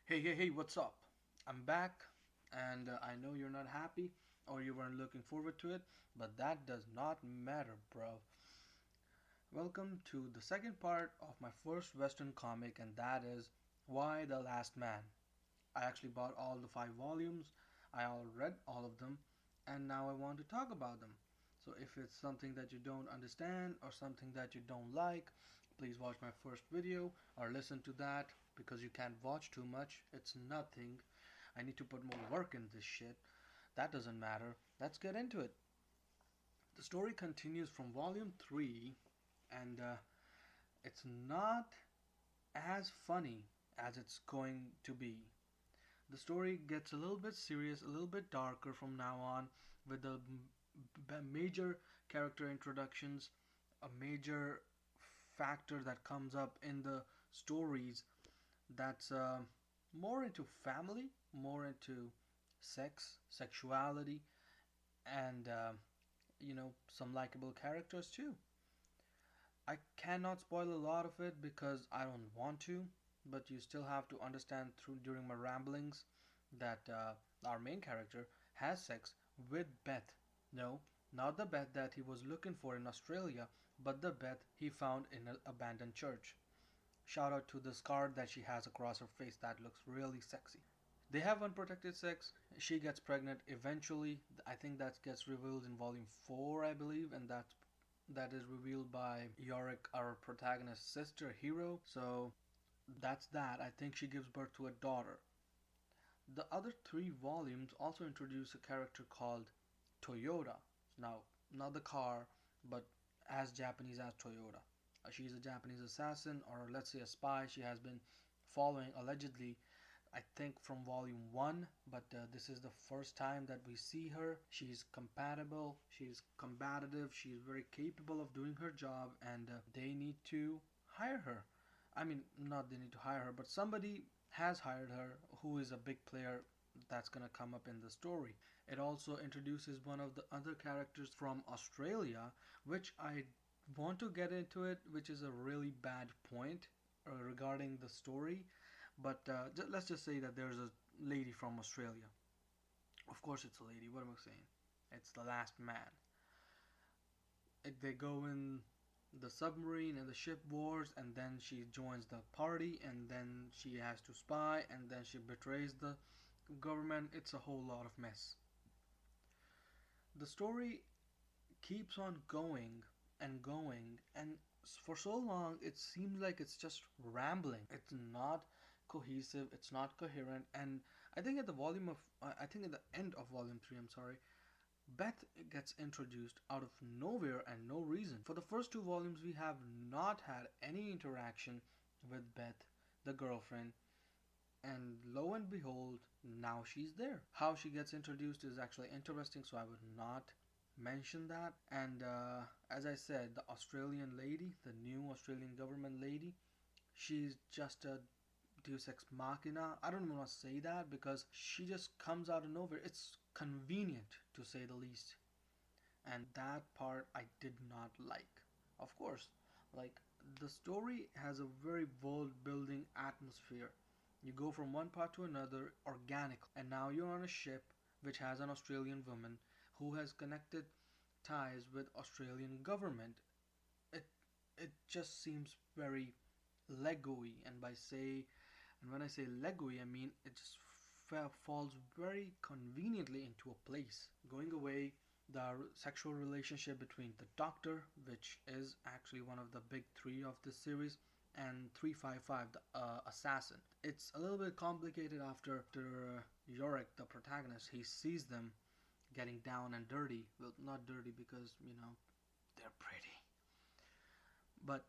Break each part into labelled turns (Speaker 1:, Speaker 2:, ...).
Speaker 1: Hey, what's up? I'm back, and I know you're not happy or you weren't looking forward to it, but that does not matter, bro. Welcome to the second part of my first Western comic, and that is Why the Last Man. I actually bought all the five volumes, I all read all of them, and now I want to talk about them. So if it's something that you don't understand or something that you don't like, please watch my first video or listen to that because you can't watch too much. It's nothing. I need to put more work in this shit. That doesn't matter. Let's get into it. The story continues from volume 3, and it's not as funny as it's going to be. The story gets a little bit serious, a little bit darker from now on, with the major character introductions, a major factor that comes up in the stories that's more into family, more into sex, sexuality, and some likable characters too. I cannot spoil a lot of it because I don't want to, but you still have to understand through during my ramblings that our main character has sex with Beth. No, not the Beth that he was looking for in Australia, but the Beth he found in an abandoned church. Shout out to the scar that she has across her face that looks really sexy. They have unprotected sex. She gets pregnant eventually. I think that gets revealed in volume 4, I believe, and that is revealed by Yorick, our protagonist's sister hero. So that's that. I think she gives birth to a daughter. The other three volumes also introduce a character called Toyota. Now, not the car, but as Japanese as Toyota. She's a Japanese assassin, or let's say a spy. She has been following, allegedly, I think from volume 1, but this is the first time that we see her. She's compatible, she's combative, she's very capable of doing her job, and they need to hire her. I mean, not they need to hire her, but somebody has hired her who is a big player that's gonna come up in the story. It also introduces one of the other characters from Australia, which I want to get into it, which is a really bad point regarding the story. But let's just say that there's a lady from Australia. Of course, it's a lady. What am I saying? It's the last man. They go in the submarine and the ship wars, and then she joins the party, and then she has to spy, and then she betrays the government. It's a whole lot of mess. The story keeps on going and going, and for so long it seems like it's just rambling. It's not cohesive, it's not coherent, and I think at the volume of I think at the end of volume 3, I'm sorry, Beth gets introduced out of nowhere and no reason. For the first two volumes, we have not had any interaction with Beth, the girlfriend, and lo and behold, now she's there. How she gets introduced is actually interesting, so I would not mention that. And as I said, the Australian lady, the new Australian government lady, she's just a Deus Ex Machina. I don't even want to say that because she just comes out of nowhere. It's convenient to say the least. And that part I did not like. Of course, like the story has a very world building atmosphere. You go from one part to another organically, and now you're on a ship which has an Australian woman who has connected ties with Australian government. It it just seems very Lego-y, and when I say Lego-y, I mean it just falls very conveniently into a place. Going away, the sexual relationship between the Doctor, which is actually one of the big three of this series, and 355, the assassin. It's a little bit complicated after Yorick, the protagonist, he sees them getting down and dirty. Well, not dirty because, they're pretty. But,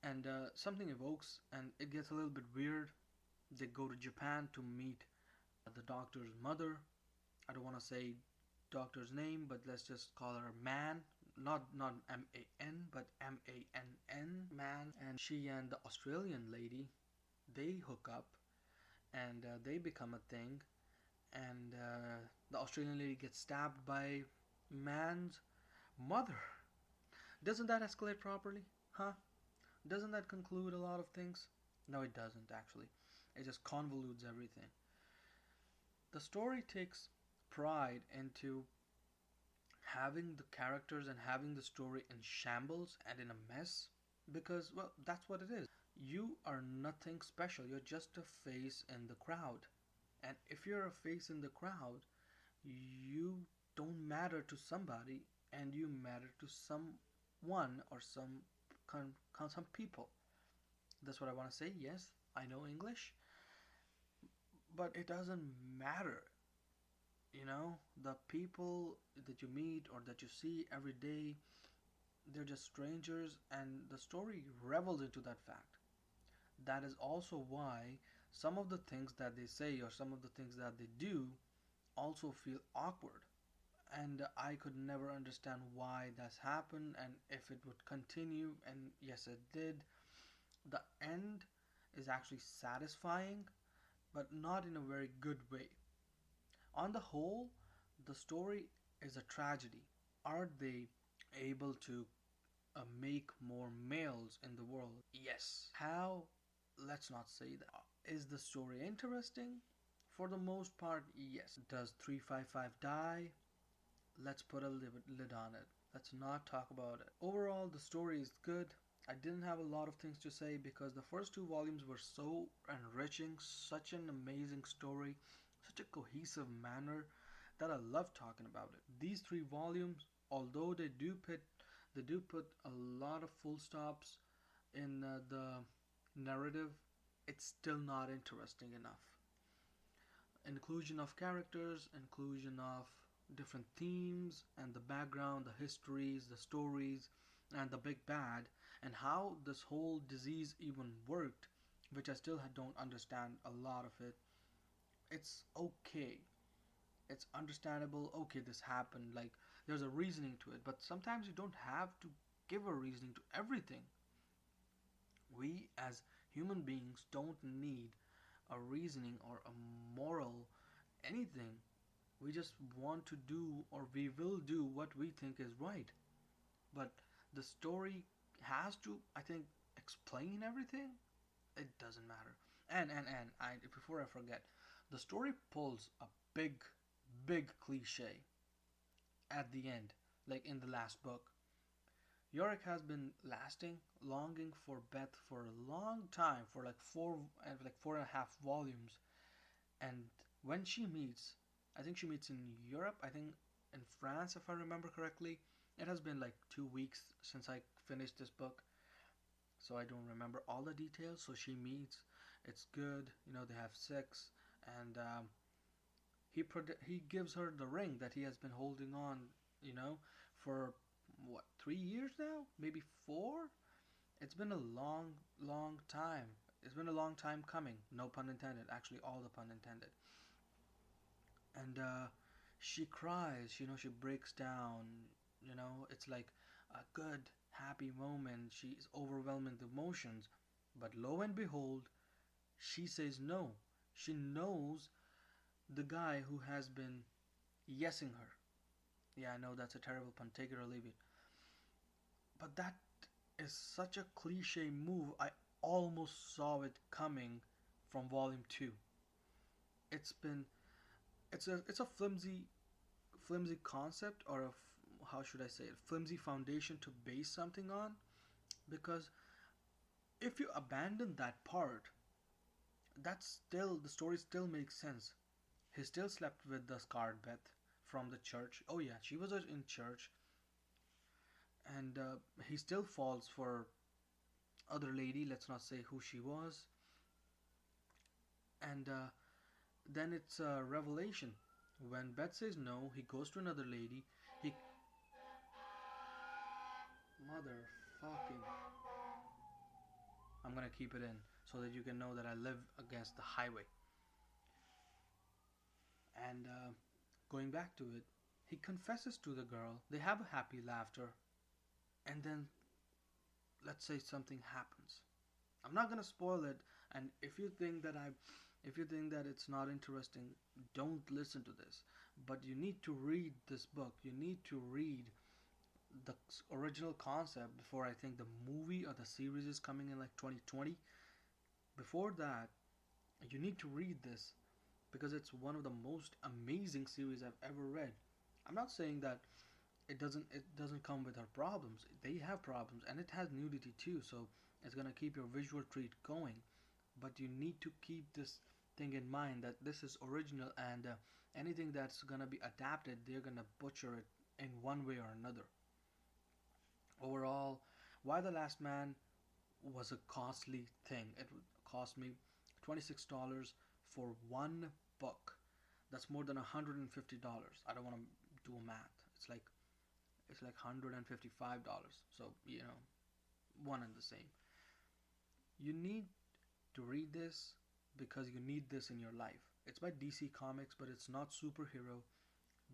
Speaker 1: and something evokes, and it gets a little bit weird. They go to Japan to meet the Doctor's mother. I don't want to say Doctor's name, but let's just call her Man. Not MAN, but MANN, Man. And she and the Australian lady, they hook up, and they become a thing. And the Australian lady gets stabbed by Man's mother. Doesn't that escalate properly? Huh? Doesn't that conclude a lot of things? No, it doesn't actually. It just convolutes everything. The story takes pride into having the characters and having the story in shambles and in a mess because, well, that's what it is. You are nothing special, you're just a face in the crowd. And if you're a face in the crowd, you don't matter to somebody and you matter to someone or some people. That's what I want to say. Yes, I know English, but it doesn't matter. The people that you meet or that you see every day, they're just strangers, and the story revels into that fact. That is also why some of the things that they say or some of the things that they do also feel awkward. And I could never understand why that's happened and if it would continue, and yes, it did. The end is actually satisfying, but not in a very good way. On the whole, the story is a tragedy. Are they able to make more males in the world? Yes. How? Let's not say that. Is the story interesting? For the most part, yes. Does 355 die? Let's put a lid on it. Let's not talk about it. Overall, the story is good. I didn't have a lot of things to say because the first two volumes were so enriching, such an amazing story, such a cohesive manner that I love talking about it. These three volumes, although they do put a lot of full stops in the narrative, it's still not interesting enough. Inclusion of characters, inclusion of different themes, and the background, the histories, the stories, and the big bad, and how this whole disease even worked, which I still don't understand a lot of it. It's okay. It's understandable. Okay, this happened. Like, there's a reasoning to it, but sometimes you don't have to give a reasoning to everything. We, as human beings, don't need a reasoning or a moral anything. We just want to do or we will do what we think is right. But the story has to, I think, explain everything. It doesn't matter. And I before I forget, the story pulls a big cliche at the end, like in the last book. Yorick has been lasting, longing for Beth for a long time, for like 4.5 volumes, and when she meets, I think she meets in Europe, I think in France, if I remember correctly. It has been like 2 weeks since I finished this book, so I don't remember all the details. So she meets, it's good, they have sex, and he gives her the ring that he has been holding on, you know, for what, 3 years now, maybe four. It's been a long time. It's been a long time coming. No pun intended. Actually, all the pun intended. And she cries. She breaks down. It's like a good, happy moment. She's overwhelmed with emotions. But lo and behold, she says no. She knows the guy who has been yesing her. Yeah, I know that's a terrible pun. Take it or leave it. But that is such a cliche move. I almost saw it coming from volume 2. It's been it's a flimsy concept, or how should I say it, flimsy foundation to base something on, because if you abandon that part, that's still the story still makes sense. He still slept with the scarred Beth from the church. Oh yeah, she was in church, and he still falls for other lady. Let's not say who she was. And then it's a revelation. When Beth says no, he goes to another lady. He motherfucking. I'm gonna keep it in so that you can know that I live against the highway. And going back to it, he confesses to the girl. They have a happy laughter, and then let's say something happens. I'm not gonna spoil it. And if you think that it's not interesting, don't listen to this. But you need to read this book. You need to read the original concept before I think the movie or the series is coming in like 2020. Before that, You need to read this because it's one of the most amazing series I've ever read. I'm not saying that it doesn't come without problems. They have problems, and it has nudity too, so it's gonna keep your visual treat going. But you need to keep this thing in mind that this is original, and anything that's gonna be adapted, they're gonna butcher it in one way or another. Overall, Why the Last Man was a costly thing. It cost me $26 for one book. That's more than $150. I don't want to do a math. It's like $155. So one and the same. You need to read this because you need this in your life. It's by DC Comics, but it's not superhero.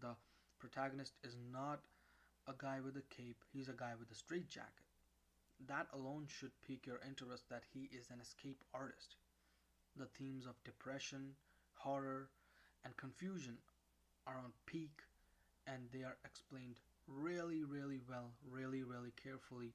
Speaker 1: The protagonist is not a guy with a cape. He's a guy with a straitjacket. That alone should pique your interest that he is an escape artist. The themes of depression, horror, and confusion are on peak, and they are explained really, really well, really, really carefully.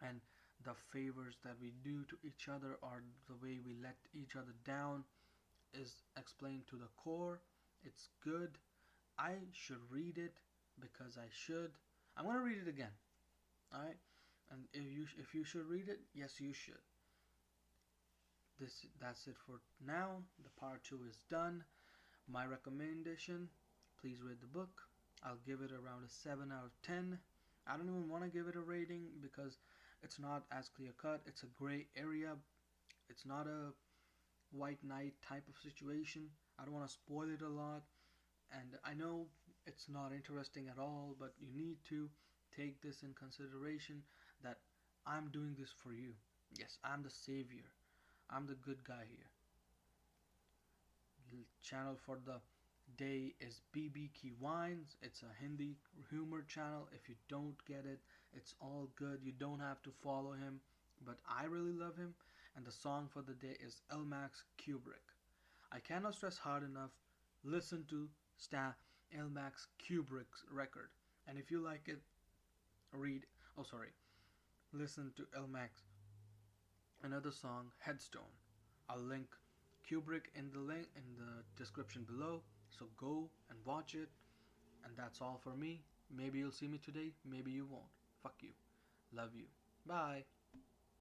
Speaker 1: And the favors that we do to each other or the way we let each other down is explained to the core. It's good. I should read it because I should. I'm gonna read it again. All right. And if you should read it, yes, you should. That's it for now. The part two is done. My recommendation: please read the book. I'll give it around a 7 out of 10. I don't even want to give it a rating because it's not as clear cut. It's a gray area. It's not a white knight type of situation. I don't want to spoil it a lot. And I know it's not interesting at all, but you need to take this in consideration that I'm doing this for you. Yes, I'm the savior. I'm the good guy here. The channel for the day is BB Key Wines. It's a Hindi humor channel. If you don't get it, it's all good. You don't have to follow him, but I really love him. And the song for the day is Elmax Kubrick. I cannot stress hard enough. Listen to Elmax Kubrick's record, and if you like it, read. Oh, sorry. Listen to Elmax another song, Headstone. I'll link Kubrick in the description below. So go and watch it. And that's all for me. Maybe you'll see me today, maybe you won't. Fuck you. Love you. Bye.